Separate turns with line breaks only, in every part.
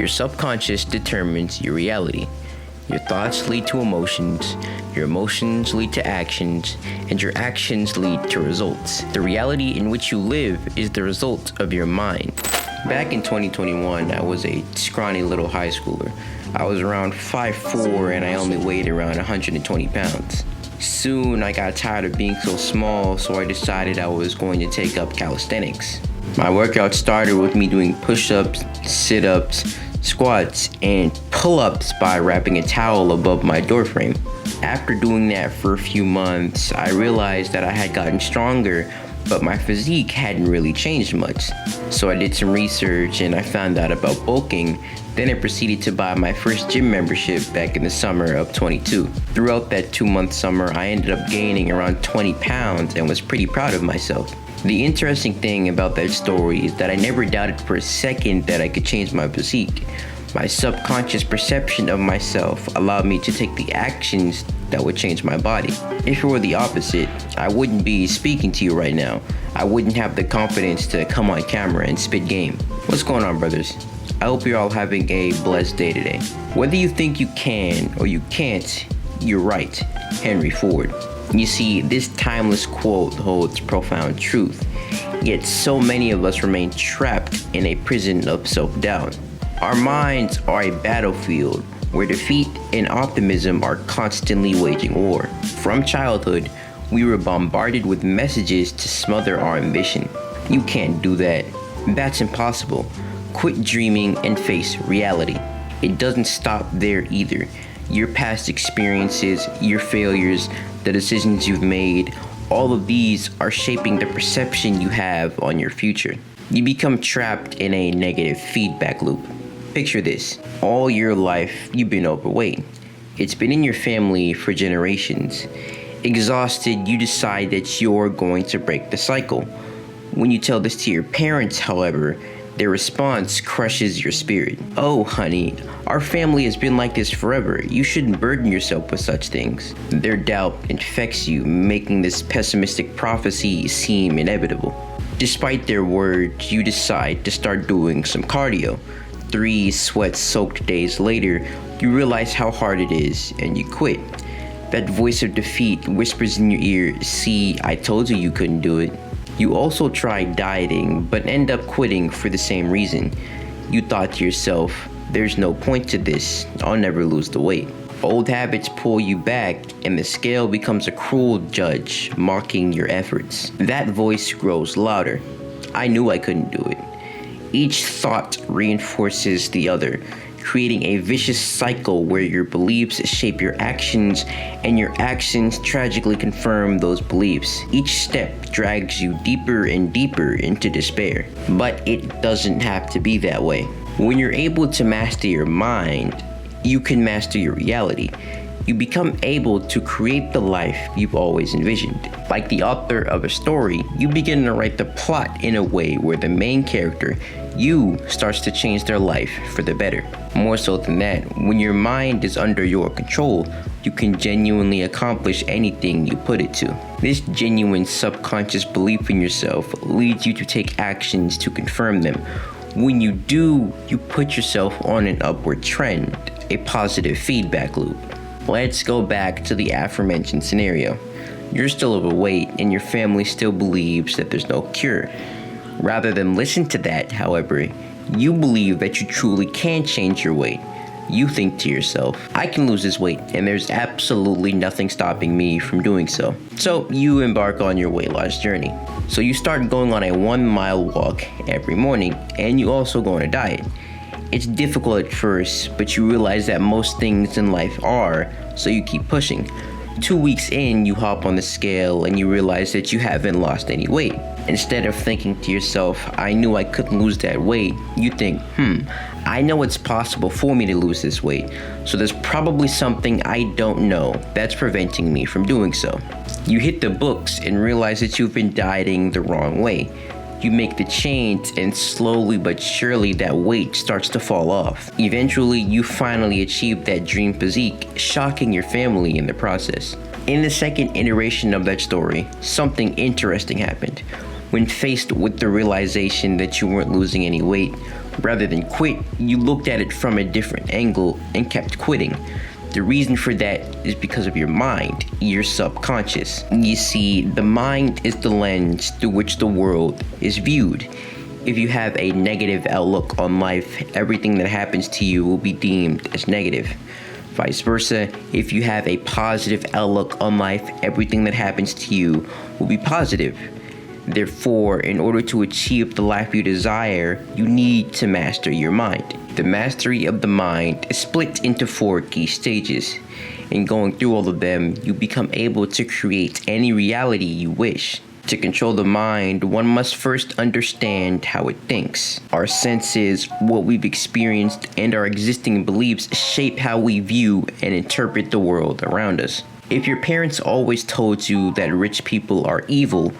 Your subconscious determines your reality. Your thoughts lead to emotions, your emotions lead to actions, and your actions lead to results. The reality in which you live is the result of your mind. Back in 2021, I was a scrawny little high schooler. I was around 5'4" and I only weighed around 120 pounds. Soon, I got tired of being so small, so I decided I was going to take up calisthenics. My workout started with me doing push-ups, sit-ups, squats, and pull-ups by wrapping a towel above my doorframe. After doing that for a few months, I realized that I had gotten stronger, but my physique hadn't really changed much. So I did some research and I found out about bulking. Then I proceeded to buy my first gym membership back in the summer of 22. Throughout that 2-month summer, I ended up gaining around 20 pounds and was pretty proud of myself. The interesting thing about that story is that I never doubted for a second that I could change my physique. My subconscious perception of myself allowed me to take the actions that would change my body. If it were the opposite, I wouldn't be speaking to you right now. I wouldn't have the confidence to come on camera and spit game. What's going on, brothers? I hope you're all having a blessed day today. Whether you think you can or you can't, you're right. Henry Ford. You see, this timeless quote holds profound truth, yet so many of us remain trapped in a prison of self-doubt. Our minds are a battlefield where defeat and optimism are constantly waging war. From childhood, we were bombarded with messages to smother our ambition. You can't do that. That's impossible. Quit dreaming and face reality. It doesn't stop there either. Your past experiences, your failures, the decisions you've made, all of these are shaping the perception you have on your future. You become trapped in a negative feedback loop. Picture this. All your life, you've been overweight. It's been in your family for generations. Exhausted, you decide that you're going to break the cycle. When you tell this to your parents, however, their response crushes your spirit. Oh, honey, our family has been like this forever. You shouldn't burden yourself with such things. Their doubt infects you, making this pessimistic prophecy seem inevitable. Despite their words, you decide to start doing some cardio. 3 sweat-soaked days later, you realize how hard it is, and you quit. That voice of defeat whispers in your ear, "See, I told you you couldn't do it." You also tried dieting, but end up quitting for the same reason. You thought to yourself, "There's no point to this, I'll never lose the weight." Old habits pull you back, and the scale becomes a cruel judge, mocking your efforts. That voice grows louder. "I knew I couldn't do it." Each thought reinforces the other, creating a vicious cycle where your beliefs shape your actions and your actions tragically confirm those beliefs. Each step drags you deeper and deeper into despair. But it doesn't have to be that way. When you're able to master your mind, you can master your reality. You become able to create the life you've always envisioned. Like the author of a story, you begin to write the plot in a way where the main character, you, starts to change their life for the better. More so than that, when your mind is under your control, you can genuinely accomplish anything you put it to. This genuine subconscious belief in yourself leads you to take actions to confirm them. When you do, you put yourself on an upward trend, a positive feedback loop. Let's go back to the aforementioned scenario. You're still overweight and your family still believes that there's no cure. Rather than listen to that, however, you believe that you truly can change your weight. You think to yourself, "I can lose this weight and there's absolutely nothing stopping me from doing so." So you embark on your weight loss journey. So you start going on a 1-mile walk every morning, and you also go on a diet. It's difficult at first, but you realize that most things in life are, so you keep pushing. 2 weeks in, you hop on the scale and you realize that you haven't lost any weight. Instead of thinking to yourself, "I knew I couldn't lose that weight," you think, I know it's possible for me to lose this weight, so there's probably something I don't know that's preventing me from doing so." You hit the books and realize that you've been dieting the wrong way. You make the change, and slowly but surely that weight starts to fall off. Eventually, you finally achieve that dream physique, shocking your family in the process. In the second iteration of that story, something interesting happened. When faced with the realization that you weren't losing any weight, Rather than quit, you looked at it from a different angle and kept quitting. The reason for that is because of your mind, your subconscious. You see, the mind is the lens through which the world is viewed. If you have a negative outlook on life, everything that happens to you will be deemed as negative. Vice versa, if you have a positive outlook on life, everything that happens to you will be positive. Therefore, in order to achieve the life you desire, you need to master your mind. The mastery of the mind is split into 4 key stages. In going through all of them, you become able to create any reality you wish. To control the mind, one must first understand how it thinks. Our senses, what we've experienced, and our existing beliefs shape how we view and interpret the world around us. If your parents always told you that rich people are evil,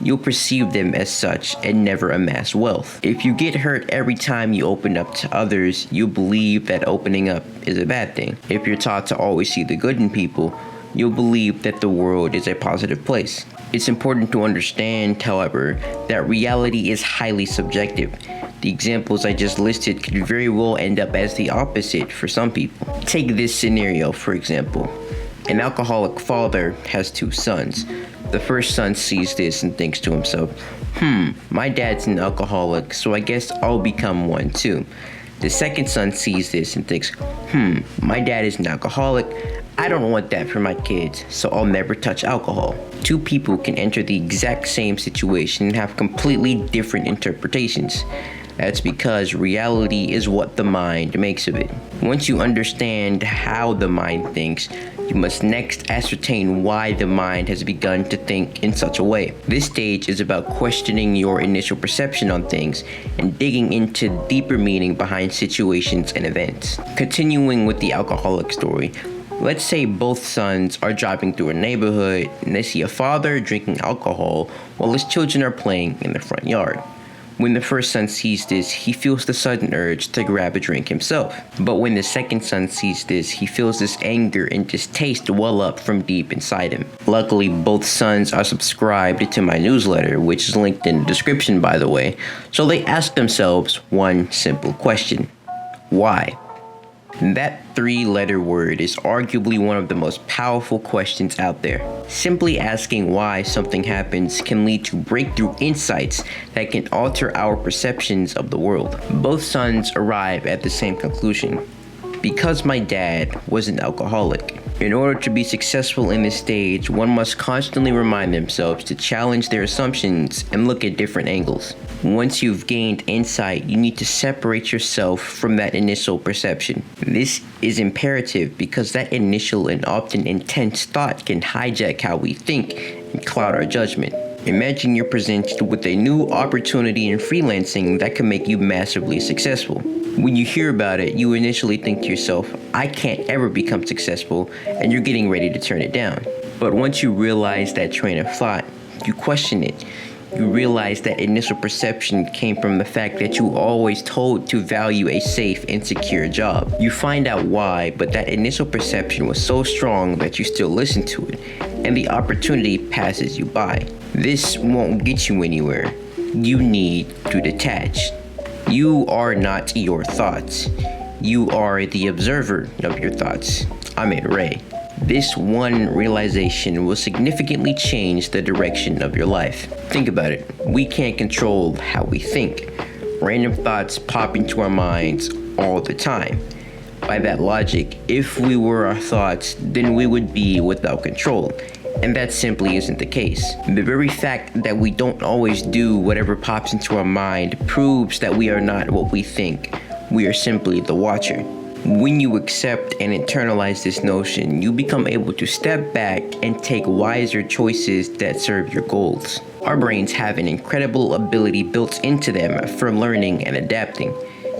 you'll perceive them as such and never amass wealth. If you get hurt every time you open up to others, you'll believe that opening up is a bad thing. If you're taught to always see the good in people, you'll believe that the world is a positive place. It's important to understand, however, that reality is highly subjective. The examples I just listed could very well end up as the opposite for some people. Take this scenario, for example. An alcoholic father has 2 sons. The first son sees this and thinks to himself, my dad's an alcoholic, so I guess I'll become one too. The second son sees this and thinks, my dad is an alcoholic. I don't want that for my kids, so I'll never touch alcohol. 2 people can enter the exact same situation and have completely different interpretations. That's because reality is what the mind makes of it. Once you understand how the mind thinks, you must next ascertain why the mind has begun to think in such a way. This stage is about questioning your initial perception on things and digging into deeper meaning behind situations and events. Continuing with the alcoholic story, let's say both sons are driving through a neighborhood and they see a father drinking alcohol while his children are playing in the front yard. When the first son sees this, he feels the sudden urge to grab a drink himself. But when the second son sees this, he feels this anger and distaste well up from deep inside him. Luckily, both sons are subscribed to my newsletter, which is linked in the description, by the way, so they ask themselves one simple question: why? That 3-letter word is arguably one of the most powerful questions out there. Simply asking why something happens can lead to breakthrough insights that can alter our perceptions of the world. Both sons arrive at the same conclusion: because my dad was an alcoholic. In order to be successful in this stage, one must constantly remind themselves to challenge their assumptions and look at different angles. Once you've gained insight, you need to separate yourself from that initial perception. This is imperative because that initial and often intense thought can hijack how we think and cloud our judgment. Imagine you're presented with a new opportunity in freelancing that can make you massively successful. When you hear about it, you initially think to yourself, I can't ever become successful, and you're getting ready to turn it down. But once you realize that train of thought, you question it. You realize that initial perception came from the fact that you were always told to value a safe and secure job. You find out why, but that initial perception was so strong that you still listen to it, and the opportunity passes you by. This won't get you anywhere. You need to detach. You are not your thoughts. You are the observer of your thoughts. I'm Ray. This one realization will significantly change the direction of your life. Think about it. We can't control how we think. Random thoughts pop into our minds all the time. By that logic, if we were our thoughts, then we would be without control. And that simply isn't the case. The very fact that we don't always do whatever pops into our mind proves that we are not what we think. We are simply the watcher. When you accept and internalize this notion, you become able to step back and take wiser choices that serve your goals. Our brains have an incredible ability built into them for learning and adapting.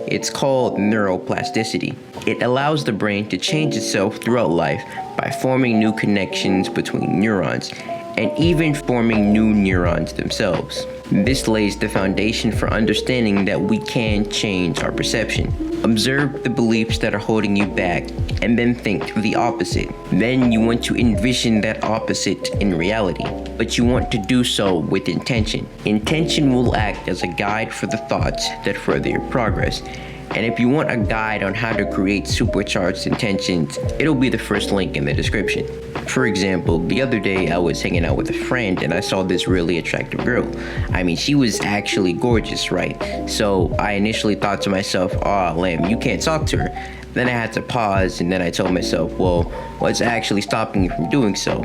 It's called neuroplasticity. It allows the brain to change itself throughout life by forming new connections between neurons and even forming new neurons themselves. This lays the foundation for understanding that we can change our perception. Observe the beliefs that are holding you back and then think the opposite. Then you want to envision that opposite in reality, but you want to do so with intention. Intention will act as a guide for the thoughts that further your progress. And if you want a guide on how to create supercharged intentions, it'll be the first link in the description. For example, the other day I was hanging out with a friend and I saw this really attractive girl. I mean, she was actually gorgeous, right? So I initially thought to myself, "Aw, Lamb, you can't talk to her." Then I had to pause and then I told myself, well, what's actually stopping you from doing so?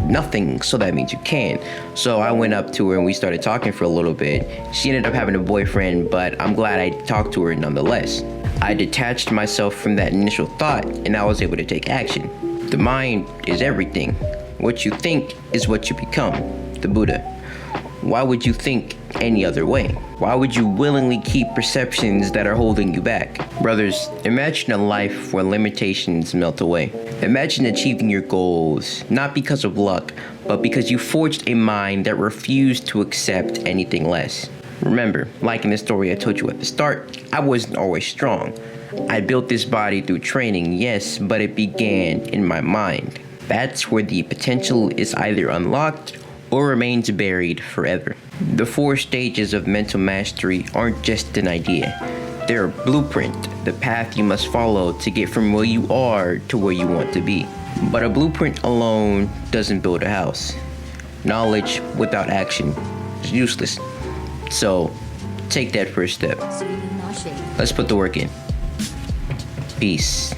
Nothing, so that means you can. So I went up to her and we started talking for a little bit. She ended up having a boyfriend, but I'm glad I talked to her nonetheless. I detached myself from that initial thought and I was able to take action. The mind is everything. What you think is what you become. The Buddha. Why would you think any other way? Why would you willingly keep perceptions that are holding you back? Brothers, imagine a life where limitations melt away. Imagine achieving your goals, not because of luck, but because you forged a mind that refused to accept anything less. Remember, like in the story I told you at the start, I wasn't always strong. I built this body through training, yes, but it began in my mind. That's where the potential is either unlocked or remains buried forever. The 4 stages of mental mastery aren't just an idea. They're a blueprint, the path you must follow to get from where you are to where you want to be. But a blueprint alone doesn't build a house. Knowledge without action is useless. So, take that first step. Let's put the work in. Peace.